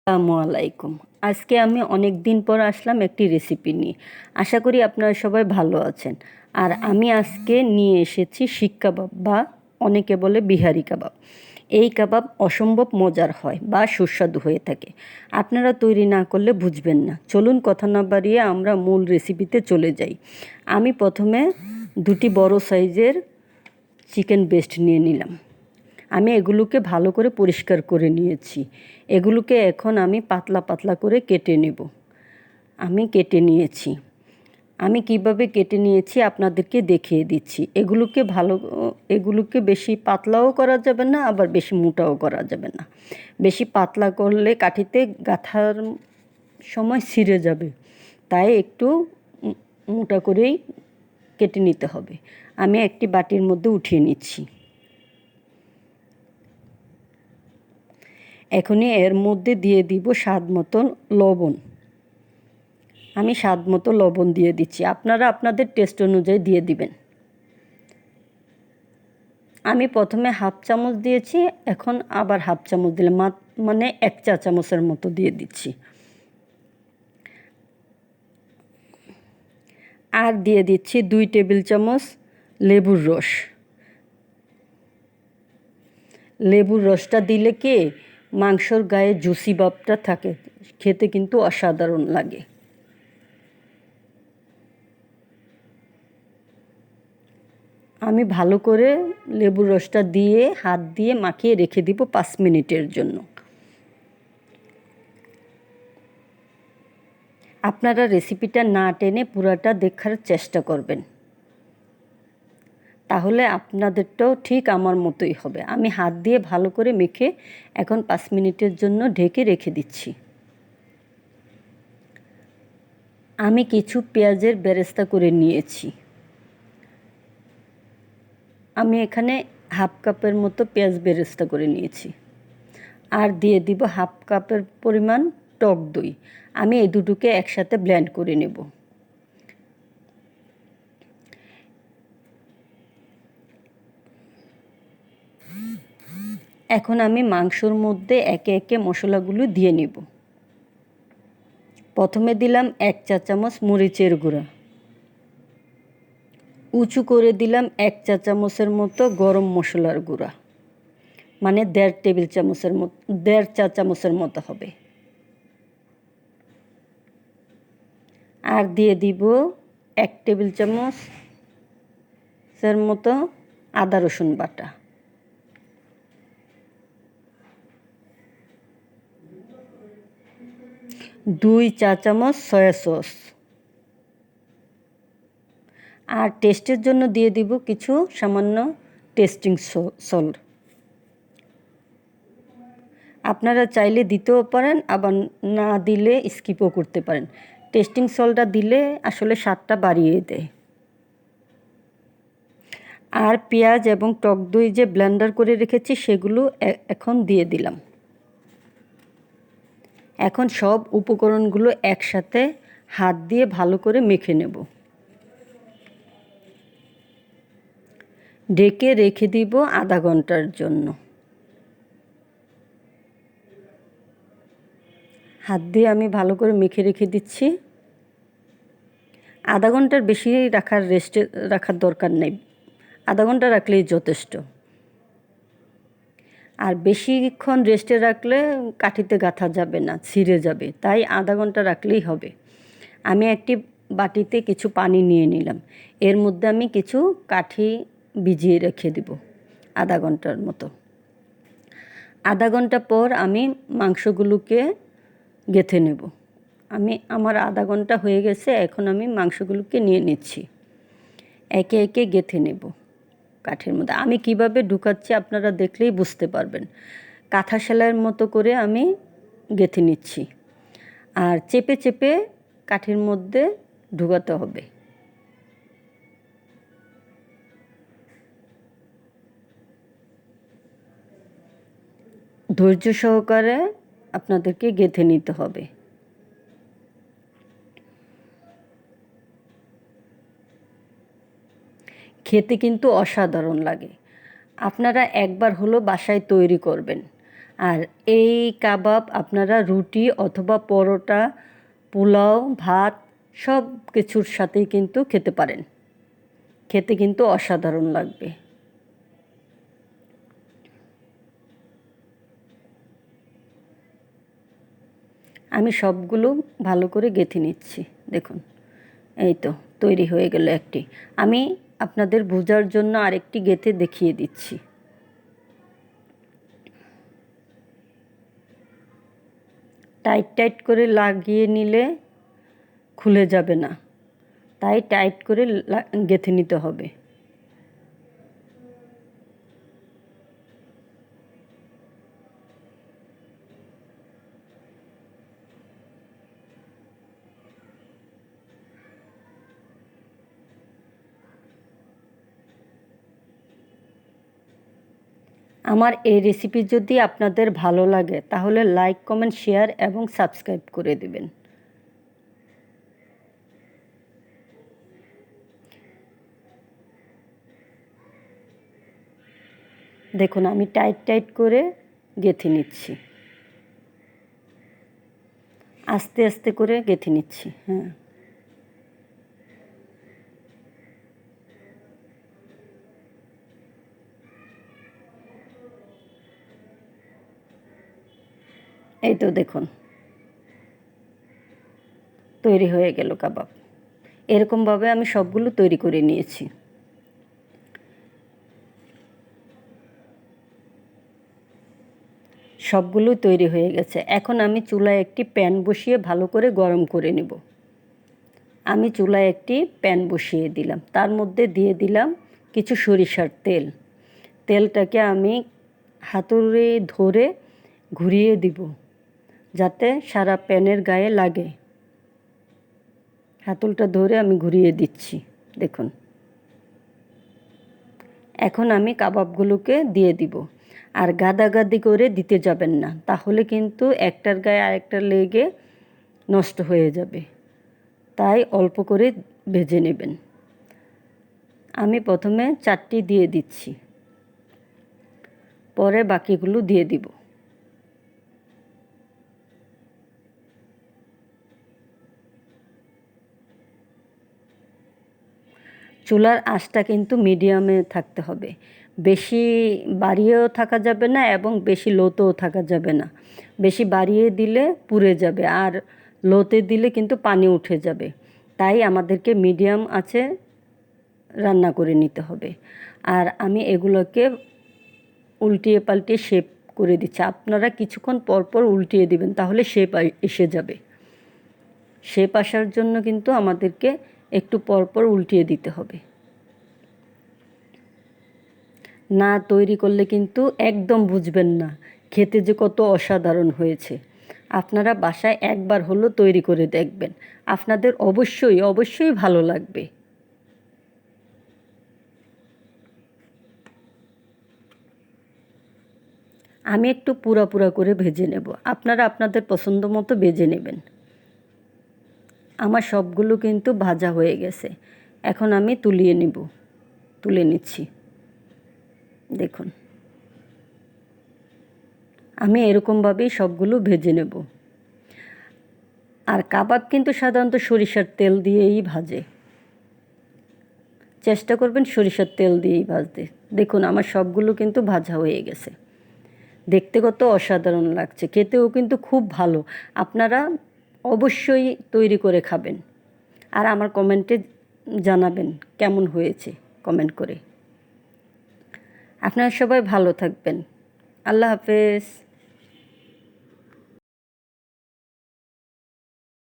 আসসালামু আলাইকুম। আজকে আমি অনেক দিন পর আসলাম একটি রেসিপি নিয়ে। আশা করি আপনারা সবাই ভালো আছেন। আর আমি আজকে নিয়ে এসেছি শিক কাবাব বা অনেকে বলে বিহারি কাবাব। এই কাবাব অসম্ভব মজার হয় বা সুস্বাদু হয়ে থাকে। আপনারা তৈরি না করলে বুঝবেন না। চলুন কথা না বাড়িয়ে আমরা মূল রেসিপিতে চলে যাই। আমি প্রথমে দুটি বড় সাইজের চিকেন ব্রেস্ট নিয়ে নিলাম। আমি এগুলোকে ভালো করে পরিষ্কার করে নিয়েছি। এগুলোকে এখন আমি পাতলা পাতলা করে কেটে নেব। আমি কেটে নিয়েছি। আমি কিভাবে কেটে নিয়েছি আপনাদেরকে দেখিয়ে দিচ্ছি। এগুলোকে বেশি পাতলাও করা যাবে না, আবার বেশি মোটাও করা যাবে না। বেশি পাতলা করলে কাঠিতে গাঁথার সময় ছিঁড়ে যাবে, তাই একটু মোটা করেই কেটে নিতে হবে। আমি একটি বাটির মধ্যে উঠিয়ে নিচ্ছি। এখনই এর মধ্যে দিয়ে দিব স্বাদ মতো লবণ। আমি স্বাদ মতো লবণ দিয়ে দিচ্ছি, আপনারা আপনাদের টেস্ট অনুযায়ী দিয়ে দিবেন। আমি প্রথমে হাফ চামচ দিয়েছি, এখন আবার হাফ চামচ দিলাম, মানে 1 চা চামচের মতো দিয়ে দিচ্ছি। আর দিয়ে দিচ্ছি 2 টেবিল চামচ লেবুর রস। লেবুর রসটা দিলে কি মাংসর গায়ে জুসি ভাবটা থাকে, খেতে কিন্তু অসাধারণ লাগে। আমি ভালো করে লেবুর রসটা দিয়ে হাত দিয়ে মাখিয়ে রেখে দিব 5 মিনিটের জন্য। আপনারা রেসিপিটা না টেনে পুরাটা দেখার চেষ্টা করবেন, তাহলে আপনাদেরটাও ঠিক আমার মতোই হবে। আমি হাত দিয়ে ভালো করে মেখে এখন 5 মিনিটের জন্য ঢেকে রেখে দিচ্ছি। আমি কিছু পেঁয়াজের বেরেস্তা করে নিয়েছি। আমি এখানে হাফ কাপের মতো পেঁয়াজ বেরেস্তা করে নিয়েছি। আর দিয়ে দিব হাফ কাপের পরিমাণ টক দই। আমি এই দুটোকে একসাথে ব্লেন্ড করে নেব। এখন আমি মাংসর মধ্যে একে একে মশলাগুলো দিয়ে নেব। প্রথমে দিলাম 1 চা চামচ মরিচের গুঁড়া, উঁচু করে দিলাম 1 চা চামচের মতো গরম মশলার গুঁড়া, মানে 1.5 চা চামচের মতো হবে। আর দিয়ে দিব 1 টেবিল চামচের মতো আদা রসুন বাটা, 2 চা চামচ সয়া সস, আর টেস্টের জন্য দিয়ে দিব কিছু সামান্য টেস্টিং সল্ট। আপনারা চাইলে দিতেও পারেন, আবার না দিলে স্কিপও করতে পারেন। টেস্টিং সল্টটা দিলে আসলে স্বাদটা বাড়িয়ে দেয়। আর পেঁয়াজ এবং টক দই যে ব্লেন্ডার করে রেখেছি সেগুলো এখন দিয়ে দিলাম। এখন সব উপকরণগুলো একসাথে হাত দিয়ে ভালো করে মেখে নেব। ঢেকে রেখে দিব আধা ঘন্টার জন্য। হাত দিয়ে আমি ভালো করে মেখে রেখে দিচ্ছি। আধা ঘন্টার বেশি রাখার দরকার নেই, আধা ঘন্টা রাখলেই যথেষ্ট। আর বেশিক্ষণ রেস্টে রাখলে কাঠিতে গাঁথা যাবে না, ছিঁড়ে যাবে, তাই আধা ঘন্টা রাখলেই হবে। আমি একটি বাটিতে কিছু পানি নিয়ে নিলাম, এর মধ্যে আমি কিছু কাঠি ভিজিয়ে রেখে দেব আধা ঘন্টার মতো। আধা ঘন্টা পর আমি মাংসগুলোকে গেঁথে নেব। আমার আধা ঘন্টা হয়ে গেছে, এখন আমি মাংসগুলোকে নিয়ে নিচ্ছি, একে একে গেঁথে নেব কাঠের মধ্যে। আমি কিভাবে ঢুকাচ্ছি আপনারা দেখলেই বুঝতে পারবেন। কাঁথা সেলাইয়ের মতো করে আমি গেঁথে নিচ্ছি, আর চেপে চেপে কাঠের মধ্যে ঢুকাতে হবে। ধৈর্য সহকারে আপনাদেরকে গেঁথে নিতে হবে। খেতে কিন্তু অসাধারণ লাগে। আপনারা একবার হলো বাসায় তৈরি করবেন, আর এই কাবাব আপনারা রুটি অথবা পরোটা, পোলাও, ভাত সব কিছুর সাথেই কিন্তু খেতে পারেন। খেতে কিন্তু অসাধারণ লাগবে। আমি সবগুলো ভালো করে গেঁথে নিচ্ছি। দেখুন, এই তো তৈরি হয়ে গেল একটি। আমি আপনাদের বোঝার জন্য আরেকটি গেঁথে দেখিয়ে দিচ্ছি। টাইট টাইট করে লাগিয়ে নিলে খুলে যাবে না, তাই টাইট করে গেঁথে নিতে হবে। আমার এই রেসিপি যদি আপনাদের ভালো লাগে তাহলে লাইক, কমেন্ট, শেয়ার এবং সাবস্ক্রাইব করে দেবেন। দেখুন, আমি টাইট টাইট করে গেঁথে নিচ্ছি, আস্তে আস্তে করে গেঁথে নিচ্ছি। হ্যাঁ, এই তো দেখুন তৈরি হয়ে গেল কাবাব। এরকমভাবে আমি সবগুলো তৈরি করে নিয়েছি। সবগুলো তৈরি হয়ে গেছে। এখন আমি চুলায় একটি প্যান বসিয়ে ভালো করে গরম করে নেব। আমি চুলায় একটি প্যান বসিয়ে দিলাম, তার মধ্যে দিয়ে দিলাম কিছু সরিষার তেল। তেলটাকে আমি হাতুড়ি ধরে ঘুরিয়ে দিব যাতে সারা প্যানের গায়ে লাগে। হাতলটা ধরে আমি ঘুরিয়ে দিচ্ছি। দেখুন, এখন আমি কাবাবগুলোকে দিয়ে দিব। আর গাদাগাদি করে দিতে যাবেন না, তাহলে কিন্তু একটার গায়ে আরেকটা লেগে নষ্ট হয়ে যাবে। তাই অল্প করে ভেজে নেবেন। আমি প্রথমে 4টি দিয়ে দিচ্ছি, পরে বাকিগুলো দিয়ে দিব। চুলার আঁচটা কিন্তু মিডিয়ামে থাকতে হবে। বেশি বাড়িয়েও থাকা যাবে না এবং বেশি লোতেও থাকা যাবে না। বেশি বাড়িয়ে দিলে পুড়ে যাবে, আর লোতে দিলে কিন্তু পানি উঠে যাবে। তাই আমাদেরকে মিডিয়াম আঁচে রান্না করে নিতে হবে। আর আমি এগুলোকে উল্টিয়ে পাল্টিয়ে শেপ করে দিচ্ছি। আপনারা কিছুক্ষণ পর পর উল্টিয়ে দিবেন, তাহলে শেপ এসে যাবে। শেপ আসার জন্য কিন্তু আমাদেরকে একটু পর পর উল্টিয়ে দিতে হবে। না তৈরি করলে কিন্তু একদম বুঝবেন না খেতে যে কত অসাধারণ হয়েছে। আপনারা বাসায় একবার হলো তৈরি করে দেখবেন, আপনাদের অবশ্যই অবশ্যই ভালো লাগবে। আমি একটু পুরা পুরা করে ভেজে নেব, আপনারা আপনাদের পছন্দ মতো ভেজে নেবেন। আমার সবগুলো কিন্তু ভাজা হয়ে গেছে। এখন আমি তুলে নিচ্ছি। দেখুন, আমি এরকমভাবেই সবগুলো ভেজে নেব। আর কাবাব কিন্তু সাধারণত সরিষার তেল দিয়েই ভাজে। চেষ্টা করবেন সরিষার তেল দিয়েই ভাজতে। দেখুন, আমার সবগুলো কিন্তু ভাজা হয়ে গেছে। দেখতে কত অসাধারণ লাগছে, খেতেও কিন্তু খুব ভালো। আপনারা অবশ্যই তৈরি করে খাবেন, আর আমার কমেন্টে জানাবেন কেমন হয়েছে কমেন্ট করে। আপনারা সবাই ভালো থাকবেন। আল্লাহ হাফেজ।